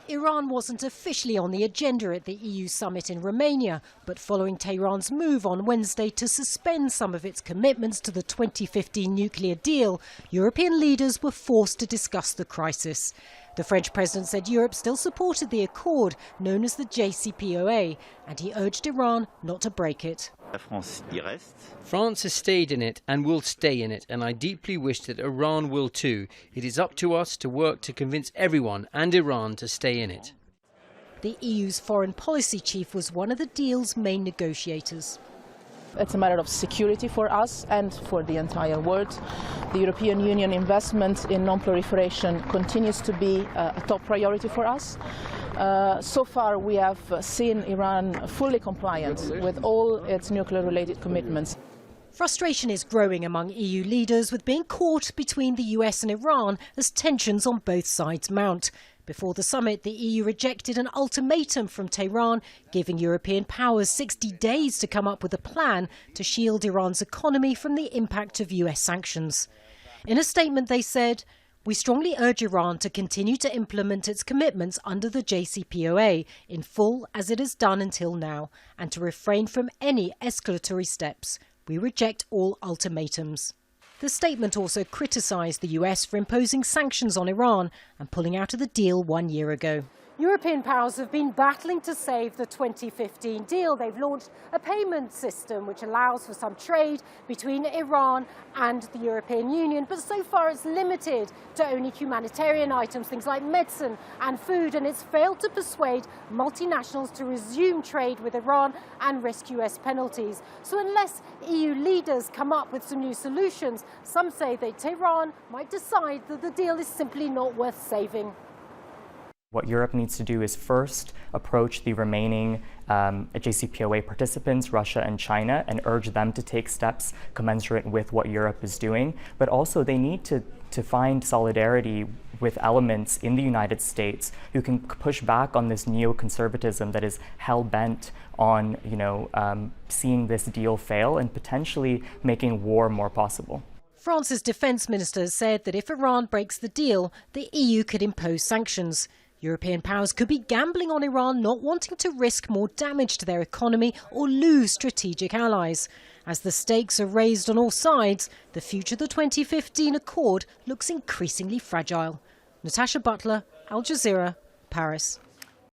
Iran wasn't officially on the agenda at the EU summit in Romania, but following Tehran's move on Wednesday to suspend some of its commitments to the 2015 nuclear deal, European leaders were forced to discuss the crisis. The French president said Europe still supported the accord, known as the JCPOA, and he urged Iran not to break it. France has stayed in it and will stay in it, and I deeply wish that Iran will too. It is up to us to work to convince everyone and Iran to stay in it. The EU's foreign policy chief was one of the deal's main negotiators. It's a matter of security for us and for the entire world. The European Union investment in non-proliferation continues to be a top priority for us. So far we have seen Iran fully compliant with all its nuclear-related commitments. Frustration is growing among EU leaders with being caught between the US and Iran as tensions on both sides mount. Before the summit, the EU rejected an ultimatum from Tehran, giving European powers 60 days to come up with a plan to shield Iran's economy from the impact of US sanctions. In a statement, they said, "We strongly urge Iran to continue to implement its commitments under the JCPOA in full as it has done until now, and to refrain from any escalatory steps. We reject all ultimatums." The statement also criticised the US for imposing sanctions on Iran and pulling out of the deal 1 year ago. European powers have been battling to save the 2015 deal. They've launched a payment system which allows for some trade between Iran and the European Union, but so far it's limited to only humanitarian items, things like medicine and food, and it's failed to persuade multinationals to resume trade with Iran and risk US penalties. So unless EU leaders come up with some new solutions, some say that Tehran might decide that the deal is simply not worth saving. What Europe needs to do is first approach the remaining JCPOA participants, Russia and China, and urge them to take steps commensurate with what Europe is doing. But also they need to find solidarity with elements in the United States who can push back on this neoconservatism that is hell-bent on seeing this deal fail and potentially making war more possible. France's defence minister said that if Iran breaks the deal, the EU could impose sanctions. European powers could be gambling on Iran not wanting to risk more damage to their economy or lose strategic allies. As the stakes are raised on all sides, the future of the 2015 accord looks increasingly fragile. Natacha, Butler, Al Jazeera, Paris.